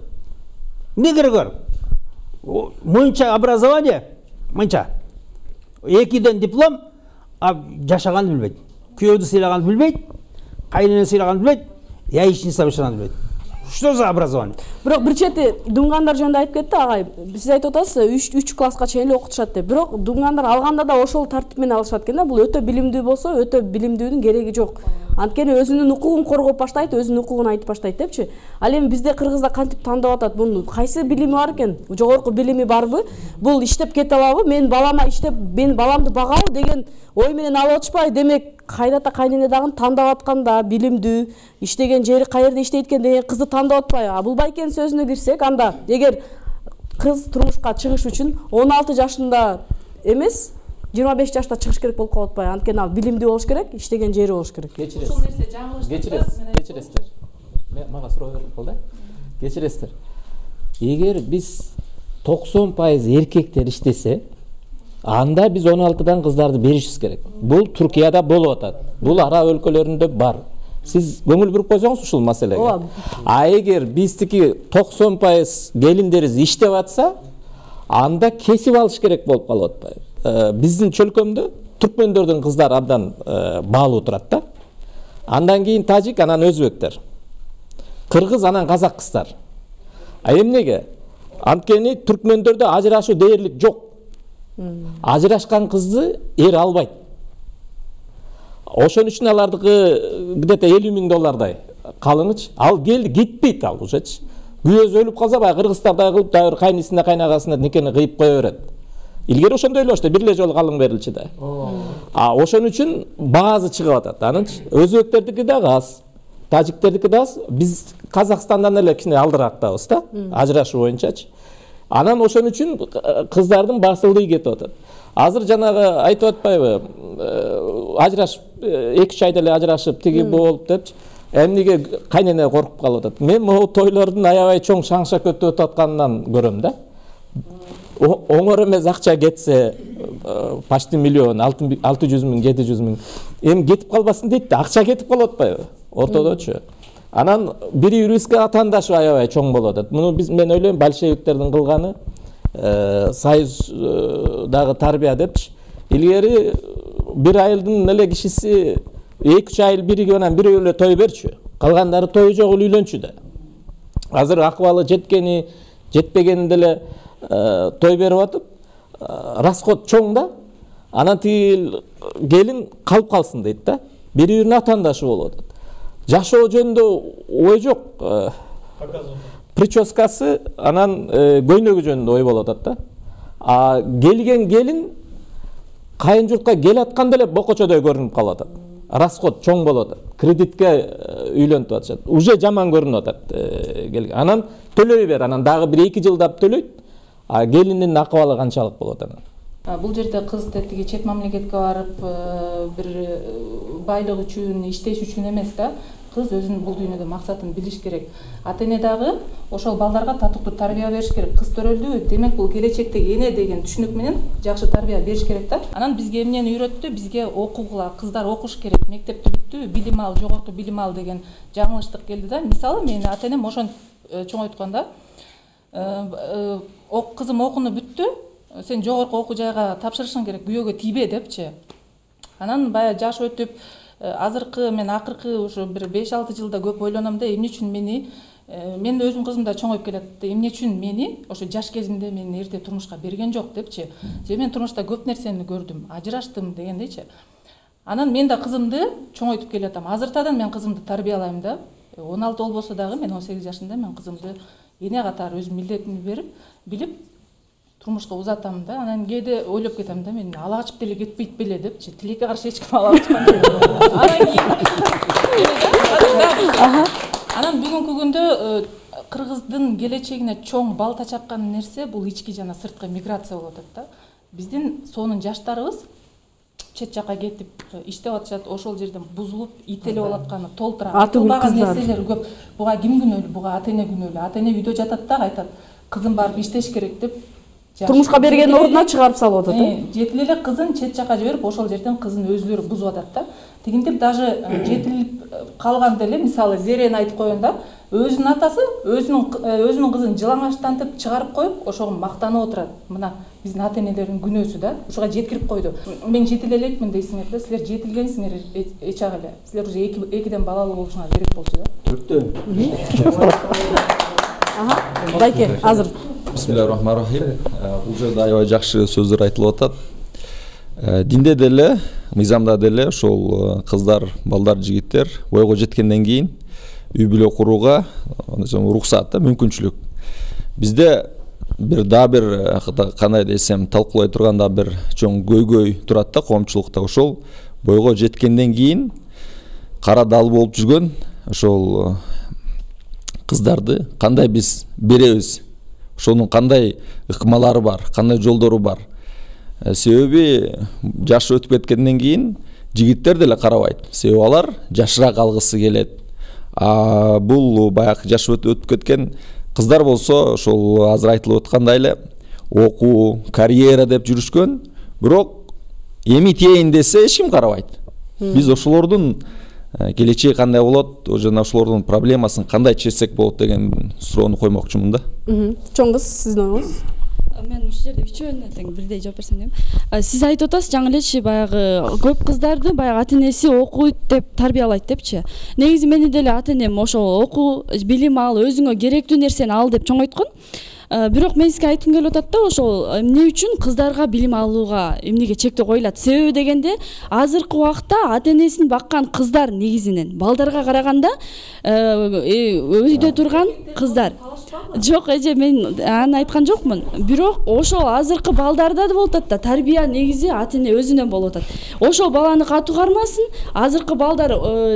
Эмне кереги бар? Мынча образование, мынча. 2ден диплом, а жашаганды билбейт. Күйөөдү сыйлаганды билбейт, кайненени сыйлаганды билбейт, яичный сабышанды билбейт. Что за образование? Бирок бир чети дуңгандар жөнүндө айтып кетти агай. Сиз айтып атасыз 3 класска чейин эле окутушат деп. Бирок дуңгандар алганда да ошол тартип менен алышат экен да. Бул өтө билимдүү болсо, өтө билимдүүнүн кереги жок. Анткени өзүнүн укугун коргоп баштайт, өзүнүн укугун айтып баштайт депчи. Ал эми бизде Кыргызда кантип тандап атат? Бунун кайсы билими бар экен? Жогорку билими барбы? Бул иштеп кете алабы? Мен балама иштеп, мен баламды багабы деген ой менен алып атышпайбы? Демек, кайрата кайнене дагы тандап атканда билимдүү, иштеген жери каерде иштейт экен деген кызды тандап атпайбы? Бул байкенин сөзүнө кирсек, анда эгер кыз турмушка чыгыш үчүн 16 жашында эмес, 25 жашта чыгыш керек болуп калып атпайбы? Анткени ал билимдүү болуш керек, иштеген жери болуш керек. Кечиресиздер. Мага суроо берип калды. Кечиресиздер. Эгер биз 90% эркектер иштесе, анда биз 16дан кыздарды беришибиз керек. Бул Туркияда болуп атат. Бул араб өлкөлөрүндө бар. Сиз көңүл буруп койсоңуз ушул маселеге. А эгер биздики 90% келиндерибиз иштеп атса, анда кесип алыш керек болуп калып атпайбы? Биздин чөлкөмдө түркмөндөрдүн кыздары абдан баалуу турат да. Андан кийин тажик, анан өзбектер. Кыргыз, анан казак кыздар. А эмнеге? Анткени түркмөндөрдө ажырашуу дээрлик жок. Ажырашкан кызды эр албайт. Ошон үчүн алардыкы где-то $50,000 калыңычы. Ал келди, кетпейт ал ужечи. Күйөөсү өлүп калса, баягы кыргыздардай кылып дагы кайнысына, кайнагасына никени кыйып кое берет. Илгери ошондой эле бир эле жолу калың берилчи да. А ошон үчүн баазы чыгып атат. Анычы өзбектердики дагы аз, тажиктердики да аз. Биз Казакстандан эле кичине алдыраактабыз да, ажырашуу боюнчачы. Анан ошон үчүн кыздардын басылдыгы кетип атат. Азыр жанагы айтып атпайбы, ажырашып 2-3 айда эле ажырашып тиги болуп депчи. Эмнеге кайнене коркуп калып атат. Мен могу тойлордун аябай чоң шаңшак өтүп атканынан көрөм да. Оңор эмес акча кетсе, почти миллион, 600 миң, 700 миң. Эми кетип калбасын дейт да, акча кетип калып атпайбы? Ортодочу. Анан бири юристке атаандашы аябай чоң болуп атат. Муну мен ойлойм большевиктердин кылганы, союздагы тарбия депчи. Илгери бир айылдын эле кишиси 2-3 айыл бириге менен бирөө эле той берчү. Калгандары тою жок эле үйлөнчү да. Азыр акыбалы жеткени, жетпегени деле той берип атып, расход чоң да. Анан тиги келин калып калсын дейт да. Бири-биринин атаандашы болуп атат. Жашоо жөнүндө ой жок. Прическасы, анан көйнөгү жөнүндө ой болуп атат да. А келген келин кайын журтка келатканда эле бокочодой көрүнүп калып атат. Расход чоң болуп атат. Кредитке үйлөнүп атышат. Уже жаман көрүнүп атат. Анан төлөй бер, анан дагы 1-2 жылдап төлөйт. А келиндин акыбалы канчалык болот анан? Бул жерде кыз тетиги чет мамлекетке барып, бир байлык үчүн, иштеш үчүн эмес да. Кыз өзүнүн бул дүйнөдө максатын билиш керек. Ата эне дагы ошол балдарга татыктуу тарбия бериш керек. Кыз төрөлдү, демек бул келечектеги эне деген түшүнүк менен жакшы тарбия бериш керек да. Анан бизге эмнени үйрөттү? Бизге окугула, кыздар окуш керек, мектепти бүттү, билим ал, жогорку билим ал деген жаңылыштык келди да. Мисалы, менин ата энем ошон чоңойткондо, кызым окууну бүттү, сен жогорку окуу жайга тапшырышың керек, күйөөгө тийбе депчи. Анан баягы жаш өтүп, азыркы мен акыркы ушу бир 5-6 жылда көп ойлоном да, эмне үчүн мен өзүм кызым да чоңоюп келет, эмне үчүн мени ошо жаш кезимде мени эрте турмушка берген жок депчи. Же мен турмушта көп нерсени көрдүм, ажыраштым дегендейчи. Анан мен да кызымды чоңойтуп келатам. Азыртадан мен кызымды тарбиялайм да. 16 болбосо дагы мен 18 жашында мен кызымды эне катары өзүм милдетимди билип турмушка узатам да. Анан кээде ойлоп кетем да, мен ала качып деле кетпейт беле депчи. Тилекке каршы эч ким ала качкан жок. Анан бүгүнкү күндө кыргыздын келечегине чоң балта чапкан нерсе бул ички жана сырткы миграция болуп атат да. Биздин сонун жаштарыбыз чет жака кетип иштеп атышат, ошол жерден бузулуп ителеп алатканы толтура Аты айтылбаган кыздар. нерселер көп. Буга ким күнөөлүү? Буга ата эне күнөөлүү. Ата эне үйдө жатат да айтат, кызым барып иштеш керек деп. Турмушка берген ордуна чыгарып салып атат. Жетилип эле кызын чет жака жиберип, ошол жерден кызын өзүлөрү бузуп атат да. Тигинтип даже жетилип калганда эле, мисалы Зерени айтып коеюн да, өзүнүн атасы өзүнүн кызын жылаңачтантып чыгарып коюп, ошого мактанып отурат. Мына биздин ата энелердин күнөөсү да, ушуга жеткирип койду. Мен жетиле элекмин дейсиңер да, силер жетилгенсиңер эч ак эле. Силер уже экиден балалуу болушуңар керек болчу да. Байке, азыр. Бисмиллахиррахманиррахим. Бул жерде аябай жакшы сөздөр айтылып атат. Динде деле, мыйзамда деле ошол кыздар, балдар, жигиттер бойго жеткенден кийин үй бүлө курууга уруксат да, мүмкүнчүлүк. Бизде бир кандай десем, талкуулай турганда бир чоң көйгөй турат да коомчулукта. Ошол бойго жеткенден кийин кара дал болуп жүргөн ошол кыздарды кандай биз беребиз? Ошонун кандай ыкмалары бар, кандай жолдору бар? Себеби жашы өтүп кеткенден кийин жигиттер деле карабайт. Себеби алар жашыраак алгысы келет. Бул баягы жашы өтүп кеткен кыздар болсо, ошол азыр айтылып аткандай эле окуу, карьера деп жүрүшкөн, бирок эми тиейин десе эч ким карабайт. Биз ошолордун келечеги кандай болот, жана ошолордун проблемасын кандай чечсек болот деген суроону коймокчумун да. Чоң кыз, сиздин оюңуз? Мен ушул жерде үчөөнүнө тең бирдей жооп берсем дейм. Сиз айтып атасыз, жаңы элечи баягы көп кыздарды баягы ата энеси окуйт деп тарбиялайт депчи. Негизи менин деле ата энем ошол окуу, билим ал, өзүңө керектүү нерсени ал деп чоңойткон. Бирок мен сизге айткым келип атат да, ошол эмне үчүн кыздарга билим алууга эмнеге чектөө коюлат? Себеби дегенде азыркы убакта ата энесин баккан кыздар негизинен балдарга караганда үйдө турган кыздар. Жок, эже, мен аны айткан жокмун. Бирок ошол азыркы балдарда да болуп атат да, тарбия негизи ата эне өзүнөн болуп атат. Ошол баланы катуу кармасын, азыркы балдар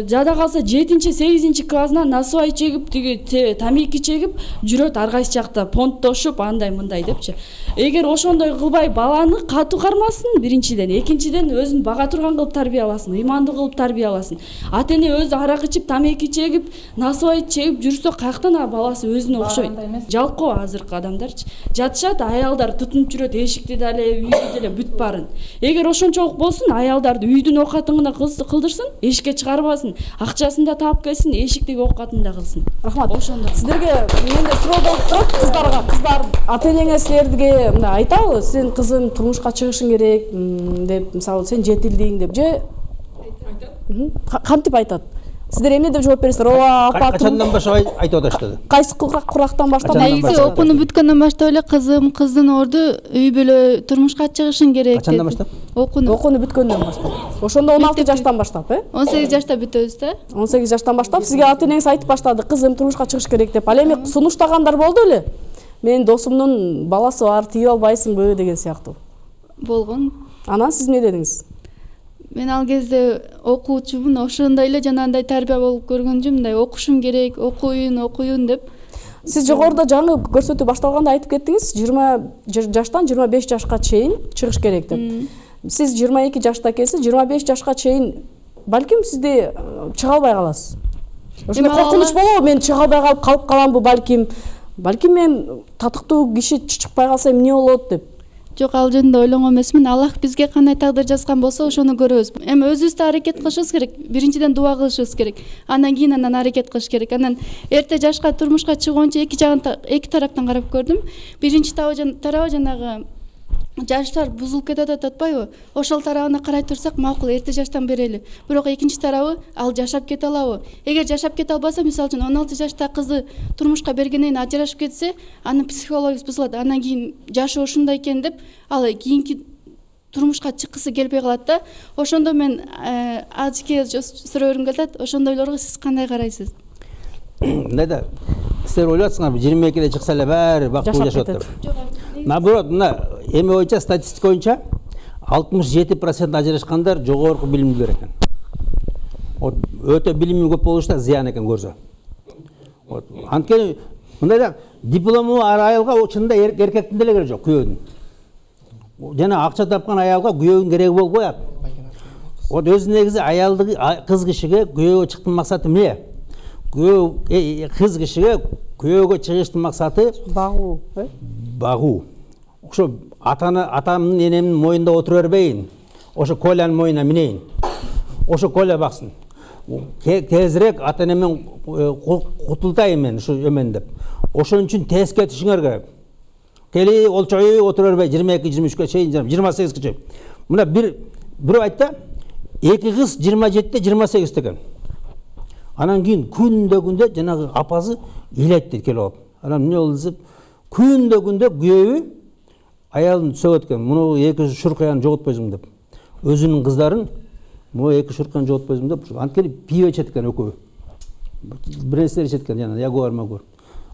жада калса 7-8 классынан насыбай чегип, тиги тамеки чегип жүрөт ар кайсы жакта понттошуп андай мындай депчи. Эгер ошондой кылбай баланы катуу кармасын, биринчиден, экинчиден өзүн бага турган кылып тарбияласын, ыймандуу кылып тарбияласын. Ата эне өзү арак ичип, тамеки чегип, насыбай чегип жүрсө каяктан баласы өзүнө окшойт. Жалкоо азыркы адамдарчы. Жатышат, аялдар тутунуп жүрөт, эшикти деле, үйдү деле бүт барын. Эгер ошончолук болсун, аялдарды үйдүн оокатын гана кылдырсын, эшикке чыгарбасын, акчасын да таап келсин, эшиктеги оокатын да кылсын. Рахмат. Ошондо сиздерге менде суроо болуп турат, кыздарга, кыздар ата энеңе силерге мындай айтабы, сен кызым турмушка чыгышың керек деп, мисалы сен жетилдиң деп, же кантип айтат? Сиздер эмне деп жооп бересиздер? Ооба, апа. Качандан баштап айтып атышты? Кайсы курактан баштап? Негизи окууну бүткөндөн баштап эле кызым, кыздын орду үй бүлө турмушка чыгышың керек. Качандан баштап? Окууну бүткөндөн баштап. Ошондо 16 жаштан баштап, 18 жашта бүтөбүз да. 18 жаштан баштап сизге ата энеңиз айтып баштады, кызым турмушка чыгыш керек деп. Ал эми сунуштагандар болду эле. Менин досумдун баласы бар, тийип албайсыңбы деген сыяктуу. Болгон. Анан сиз эмне дедиңиз? Мен ал кезде окуучумун, ошондой эле жанагындай тарбия болуп көргөн жум, мындай окушум керек, окуюн деп. Сиз жогоруда жаңы көрсөтүү башталганда айтып кеттиңиз, 20 жаштан 25 жашка чейин чыгыш керек деп. Сиз 22 жашта экенсиз, 25 жашка чейин балким сизде чыга албай каласыз. Ошондой коркунуч болобу, мен чыга албай калып каламбы балким мен татыктуу киши чыкпай калса эмне болот деп. Жок, ал жөнүндө ойлонгон эмесмин. Аллах бизге кандай тагдыр жазган болсо, ошону көрөбүз. Эми өзүбүз да аракет кылышыбыз керек. Биринчиден дуа кылышыбыз керек. Андан кийин аракет кылыш керек. Анан эрте жашка турмушка чыгуунча эки тараптан карап көрдүм. Биринчи тарабы жанагы жаштар бузулуп кетип атпайбы? Ошол тарабына карай турсак, макул, эрте жаштан берели. Бирок экинчи тарабы, ал жашап кете алабы? Эгер жашап кете албаса, мисалы үчүн 16 жашта кызы турмушка бергенден кийин ажырашып кетсе, анын психологиясы бузулат. Андан кийин жашы ушундай экен деп, ал кийинки турмушка чыккысы келбей калат да. Ошондо мен азыркы суроо бергим келет. Ошондойлорго сиз кандай карайсыз? Мындай силер ойлоп атсыңарбы, 22-де чыкса эле баары бактылуу жашап атат деп. Наоборот, мына эми боюнча, статистика боюнча 67% ажырашкандар жогорку билимдүүлөр экен. Өтө билими көп болушта зыян экен көрсө. Анткени мындай да диплому аялга чынында эркектин деле кереги жок, күйөөнүн. Жана акча тапкан аялга күйөөнүн кереги болбой коет. Вот өзү негизи аялды кыз кишиге күйөөгө чыктын максаты эмне? Кыз кишиге күйөөгө чыгыштын максаты багуу. Багуу. Ошо атамдын энемдин мойнунда отура бербейин. Ошо Колянын мойнуна минейин. Ошо Коля баксын. Тезирээк ата энемен кутултайын мен ушу эмен деп. Ошон үчүн тез кетишиңер керек. Кели олчой отура бербей 22-23-кө чейин, 28-ге чейин. Мына бирөө айтты, эки кыз 27-те 28 деген. Анан кийин күндө жанагы апасы ыйлайт дейт келип алып. Анан эмне болду десем, күндө күйөөбү аялын сөгөт экен. Муну эки шуркаяны жоготпойсуң деп. Өзүнүн кыздарын муну эки шуркаяны жоготпойсуң деп, анткени пиво ичет экен экөө. Бир нерсе ичет экен, жана ягуар магуар.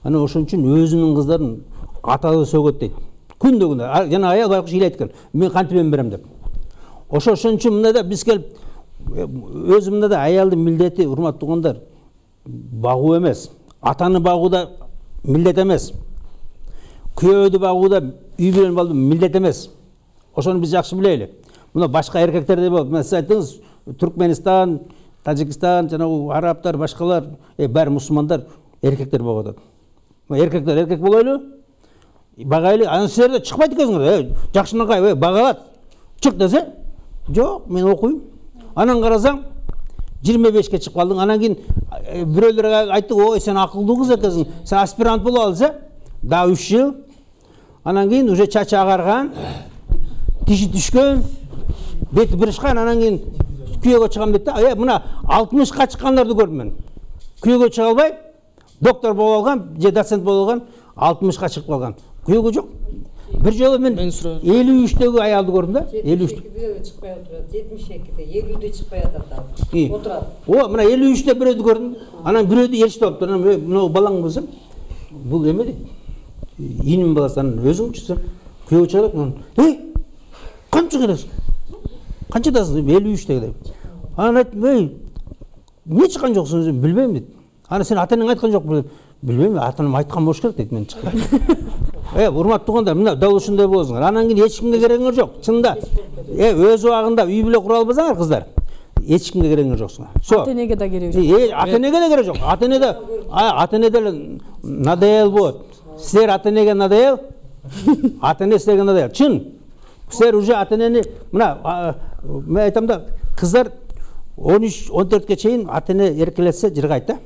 Анан ошон үчүн өзүнүн кыздарын аталы сөгөт дейт. Күндө жана аял байкуш ыйлайт экен. Мен кантип берем деп. Ошон үчүн мындай да биз келип өзүмдө да аялдын милдети, урматтуу туугандар, багуу эмес. Атаны багууда милдет эмес. Күйөөдү багууда үй бүлөнү багуу милдет эмес. Ошону биз жакшы билели. Мына башка эркектерде болот. Мен сиз айттыңыз, Түркменистан, Тажикстан, жанагы арабтар, башкалар, баары мусулмандар эркектер багып атат. Эркектер эркек болойлу, багайлы, анан силерде чыкпайт экенсиңер. Жакшынакай, багалат. Чык десе, жок, мен окуйм. Анан карасаң 25-ке чыгып калдың. Анан кийин бирөөлөр айтты, ой, сен акылдуу кыз экенсиң. Сен аспирант болуп алса, да 3 жыл. Анан кийин уже чачы агарган, тиши түшкөн, бети биришкан, анан кийин күйөөгө чыгам дейт да. Мына 60-ка чыккандарды көрдүм мен. Күйөөгө чыга албай, доктор болуп алган, же доцент болуп алган, 60-ка чыгып калган. Күйөөгө жок. Бир жолу мен 53-төгү аялды көрдүм да. 53-төгү чыкпай отурат, 72-де, 50-де чыкпай атат. Отурат. О, мына 53-те бирөөдү көрдүм. Анан бирөөдү элчит болуптур. Анан мына балаң болсом, бул эме дейт. Иним баласы, анан өзүң чыксаң, күйөөгө чыгат. Эй, канча келесиң? Канчадасың? 53-те деп. Анан айттым, эй, эмне чыккан жоксуң? Билбейм дейт. Анан сен ата энең айткан жокпу деп. Билбейм, ата энем айткан болуш керек дейт, мен чыккан. Урматтуу туугандар, мына дал ушундай болосуңар. Анан кийин эч кимге керегиңер жок. Чынында. Өз убагында үй бүлө кура албасаңар кыздар, эч кимге керегиңер жоксуңар. Ата энеге да кереги жок. Ата энеге да кереги жок. Ата энеде надоел болот. Силер ата энеге надоел, ата эне силерге надоел. Чын. Силер уже ата энени мына мен айтам да, кыздар 13-14ке чейин ата эне эркелетсе жыргайт да.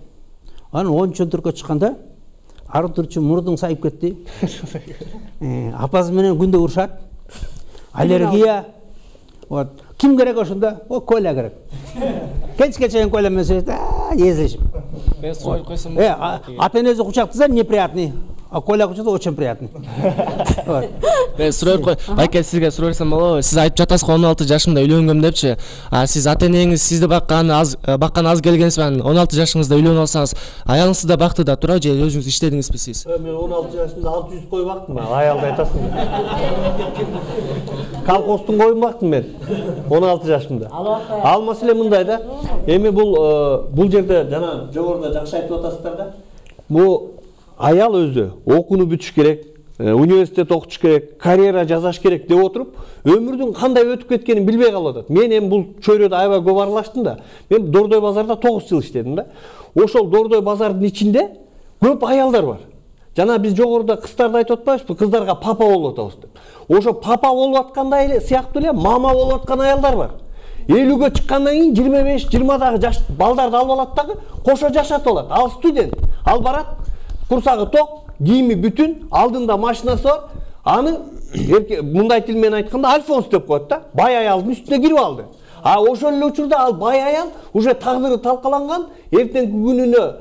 Анан 13-14кө чыкканда ары турчу мурдуң сайып кетти. Апасы менен күндө урушат. Аллергия. Вот. Ким керек ошондо? О, Коля керек. Кечке чейин Коля менен сөйлөйт. Езишип. Мен сурай койсом. Ата энеси кучактаса неприятный. А Коля кучаса очень приятный. Мен сурай кой. Байке сизге сурайсам болобу? Сиз айтып жатасыз 16 жашымда үйлөнгөм депчи. Сиз ата энеңиз сизди баккан аз келгенсиз, 16 жашыңызда үйлөнүп алсаңыз, аялыңызды да бакты да тура же өзүңүз иштедиңизби сиз? Мен 16 жашымда 600 кой бактым, аялды айтасың. Колхоздун койун бактым мен 16 жашымда. Ал маселе мындай да. Эми бул жерде жана жогоруда жакшы айтып атасыздар да. Бул аял өзү окууну бүтүш керек, университет окутуш керек, карьера жасаш керек деп отуруп, өмүрдүн кандай өтүп кеткенин билбей калып атат. Мен эми бул чөйрөдө аябай көп аралаштым да. Мен Дордой базарда 9 жыл иштедим да. Ошол Дордой базардын ичинде көп аялдар бар. Жана биз жогоруда кыздарды айтып атпайбызбы? Кыздарга папа болуп атабыз деп. Ошо папа болуп аткандай сыяктуу эле мама болуп аткан аялдар бар. 50-гө чыккандан кийин 25-20дагы жаш балдарды алып алат дагы кошо жашатып алат. Ал студент. Ал барат, курсагы ток, кийими бүтүн, алдында машинасы бар. Аны мындай тил менен айтканда Альфонс деп коет да. Бай аялдын үстүнө кирип алды. Ошол эле учурда ал бай аял уже тагдыры талкаланган, эртеңки күнүнө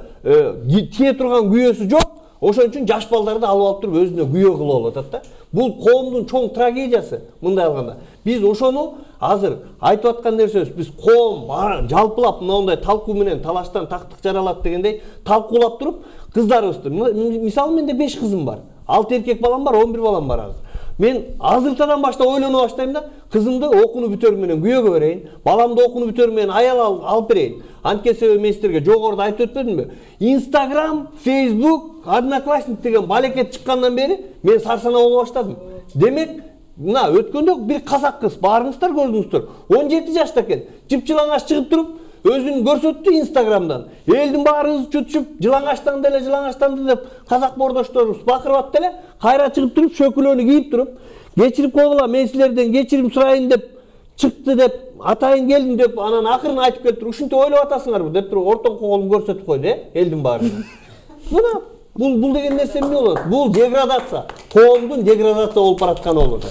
тие турган күйөөсү жок. Ошон үчүн жаш балдарды алып алып туруп өзүнө күйөө кылып алып атат да. Бул коомдун чоң трагедиясы мындай алганда. Биз ошону азыр айтып аткан нерсебиз, биз коом жалпылап мындай талкуу менен талаштан тактык жаралат дегендей талкуулап туруп кыздарыбызды. Мисалы менде 5 кызым бар. 6 эркек балам бар, 11 балам бар азыр. Мен азыртадан баштап ойлоно баштайм да, кызымды окууну бүтөрү менен күйөөгө берейин, баламды окууну бүтөрү менен аял алып берейин. Анткени себеби мен силерге жогоруда айтып өтпөдүмбү? Instagram, Facebook, Одноклассник деген балекет чыккандан бери мен сарсана боло баштадым. Демек, мына өткөндө бир казак кыз, баарыңыздар көрдүңүздөр, 17 жашта экен, жыпжылаңаш чыгып туруп, өзүн көрсөттү Инстаграмдан. Элдин баары чүтүшүп, жылаңаштанды деп казак бордошторубуз бакырып атты эле, кайра чыгып туруп, шөкүлөнү кийип туруп, кечирип койгула, мен силерден кечирим сурайын деп чыкты деп, атайын келдим деп, анан акырын айтып келиптир. Ушинтип ойлоп атасыңарбы деп туруп, ортоң колун көрсөтүп койду, элдин баарына. Мына бул деген нерсе эмне болот? Бул деградация, коомдун деградация болуп баратканы болот.